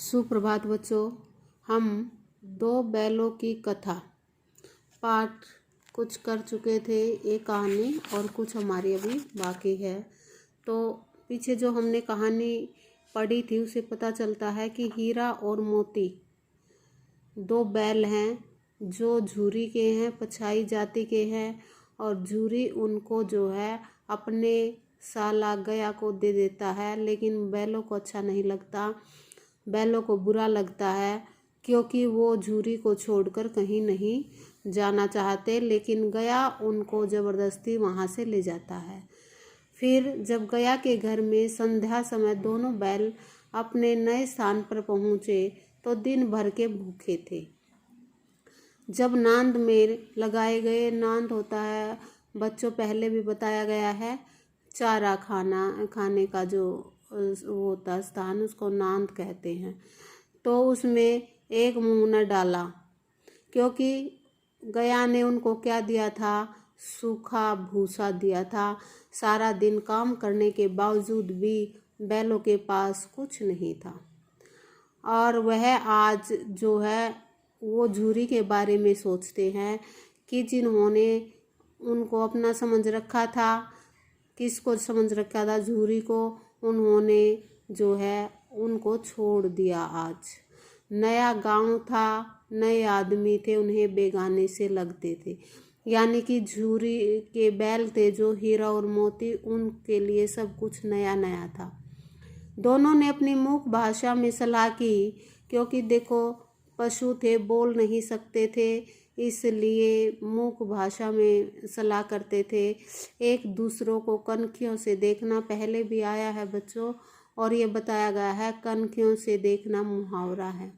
सुप्रभात बच्चों। हम दो बैलों की कथा पाठ कुछ कर चुके थे, एक कहानी और कुछ हमारी अभी बाकी है। तो पीछे जो हमने कहानी पढ़ी थी उसे पता चलता है कि हीरा और मोती दो बैल हैं जो झूरी के हैं, पछाई जाति के हैं। और झूरी उनको जो है अपने साला गया को दे देता है, लेकिन बैलों को अच्छा नहीं लगता। बैलों को बुरा लगता है क्योंकि वो झूरी को छोड़कर कहीं नहीं जाना चाहते, लेकिन गया उनको ज़बरदस्ती वहाँ से ले जाता है। फिर जब गया के घर में संध्या समय दोनों बैल अपने नए स्थान पर पहुँचे तो दिन भर के भूखे थे। जब नांद में लगाए गए, नांद होता है बच्चों पहले भी बताया गया है, चारा खाने का जो वो होता स्थान, उसको नांद कहते हैं। तो उसमें एक मुँह न डाला क्योंकि गया ने उनको क्या दिया था, सूखा भूसा दिया था। सारा दिन काम करने के बावजूद भी बैलों के पास कुछ नहीं था और वह आज जो है वो झूरी के बारे में सोचते हैं कि जिन्होंने उनको अपना समझ रखा था, किसको समझ रखा था, झूरी को, उन्होंने जो है उनको छोड़ दिया। आज नया गांव था, नए आदमी थे, उन्हें बेगाने से लगते थे। यानी कि झूरी के बैल थे जो हीरा और मोती, उनके लिए सब कुछ नया नया था। दोनों ने अपनी मूक भाषा में सलाह की क्योंकि देखो पशु थे, बोल नहीं सकते थे, इसलिए मूक भाषा में सलाह करते थे। एक दूसरों को कनखियों से देखना पहले भी आया है बच्चों, और ये बताया गया है कनखियों से देखना मुहावरा है।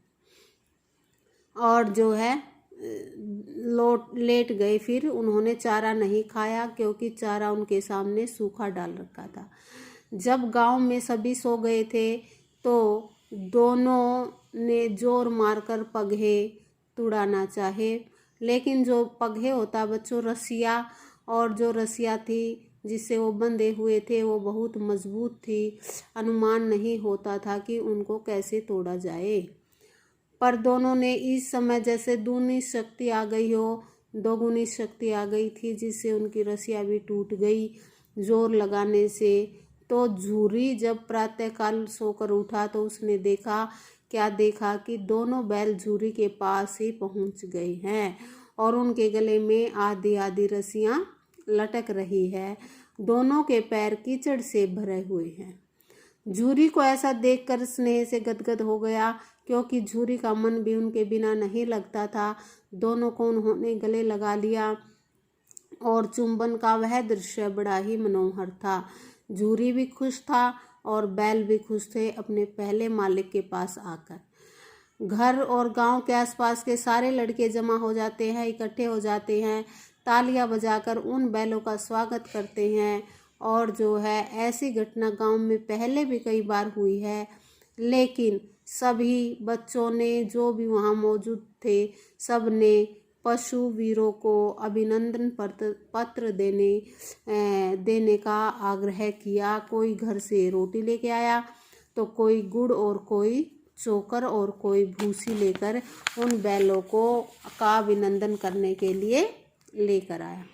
और जो है लेट गए। फिर उन्होंने चारा नहीं खाया क्योंकि चारा उनके सामने सूखा डाल रखा था। जब गांव में सभी सो गए थे तो दोनों ने जोर मारकर पगहे तुड़ाना चाहे, लेकिन जो पगहे होता बच्चों रस्सियाँ, और जो रस्सियाँ थी जिससे वो बंधे हुए थे वो बहुत मजबूत थी, अनुमान नहीं होता था कि उनको कैसे तोड़ा जाए। पर दोनों ने इस समय जैसे दूनी शक्ति आ गई हो, दोगुनी शक्ति आ गई थी, जिससे उनकी रस्सियाँ भी टूट गई जोर लगाने से। तो झूरी जब प्रातःकाल सोकर उठा तो उसने देखा, क्या देखा कि दोनों बैल झूरी के पास ही पहुंच गए हैं और उनके गले में आधी आधी रस्सियां लटक रही है। दोनों के पैर कीचड़ से भरे हुए हैं। झूरी को ऐसा देखकर स्नेह से गदगद हो गया क्योंकि झूरी का मन भी उनके बिना नहीं लगता था। दोनों को उन्होंने गले लगा लिया और चुंबन का वह दृश्य बड़ा ही मनोहर था। झूरी भी खुश था और बैल भी खुश थे अपने पहले मालिक के पास आकर। घर और गांव के आसपास के सारे लड़के जमा हो जाते हैं, इकट्ठे हो जाते हैं, तालियां बजाकर उन बैलों का स्वागत करते हैं। और जो है ऐसी घटना गांव में पहले भी कई बार हुई है, लेकिन सभी बच्चों ने जो भी वहाँ मौजूद थे सब ने पशु वीरों को अभिनंदन पत्र देने का आग्रह किया। कोई घर से रोटी लेके आया तो कोई गुड़ और कोई चोकर और कोई भूसी लेकर उन बैलों का अभिनंदन करने के लिए लेकर आया।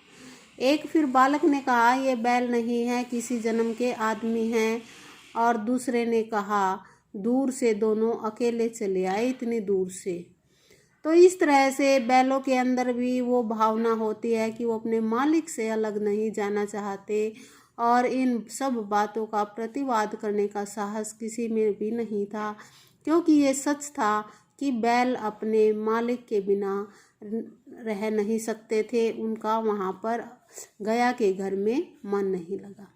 एक फिर बालक ने कहा ये बैल नहीं है, किसी जन्म के आदमी हैं। और दूसरे ने कहा दूर से दोनों अकेले चले आए, इतनी दूर से। तो इस तरह से बैलों के अंदर भी वो भावना होती है कि वो अपने मालिक से अलग नहीं जाना चाहते, और इन सब बातों का प्रतिवाद करने का साहस किसी में भी नहीं था क्योंकि ये सच था कि बैल अपने मालिक के बिना रह नहीं सकते थे। उनका वहाँ पर गया के घर में मन नहीं लगा।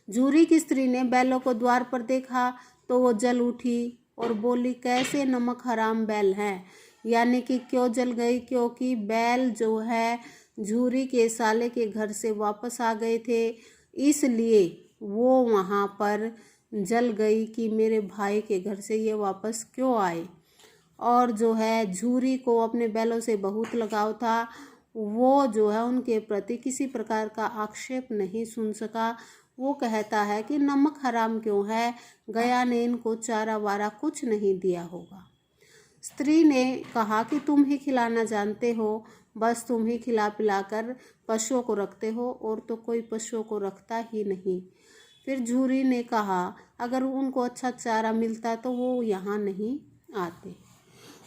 झूरी की स्त्री ने बैलों को द्वार पर देखा तो वो जल उठी और बोली कैसे नमक हराम बैल हैं। यानी कि क्यों जल गई, क्योंकि बैल जो है झूरी के साले के घर से वापस आ गए थे, इसलिए वो वहाँ पर जल गई कि मेरे भाई के घर से ये वापस क्यों आए। और जो है झूरी को अपने बैलों से बहुत लगाव था, वो जो है उनके प्रति किसी प्रकार का आक्षेप नहीं सुन सका। वो कहता है कि नमक हराम क्यों है, गया ने इनको चारा वारा कुछ नहीं दिया होगा। स्त्री ने कहा कि तुम ही खिलाना जानते हो, बस तुम ही खिला पिलाकर पशुओं को रखते हो, और तो कोई पशुओं को रखता ही नहीं। फिर झूरी ने कहा अगर उनको अच्छा चारा मिलता तो वो यहाँ नहीं आते।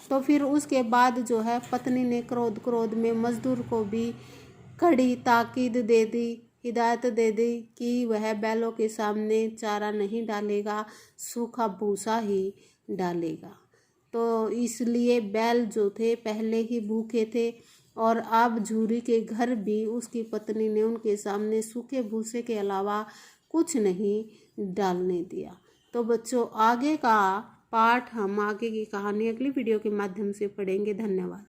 तो फिर उसके बाद जो है पत्नी ने क्रोध में मजदूर को भी कड़ी ताकीद दे दी, हिदायत दे दी कि वह बैलों के सामने चारा नहीं डालेगा, सूखा भूसा ही डालेगा। तो इसलिए बैल जो थे पहले ही भूखे थे, और अब झूरी के घर भी उसकी पत्नी ने उनके सामने सूखे भूसे के अलावा कुछ नहीं डालने दिया। तो बच्चों, आगे का पाठ हम आगे की कहानी अगली वीडियो के माध्यम से पढ़ेंगे। धन्यवाद।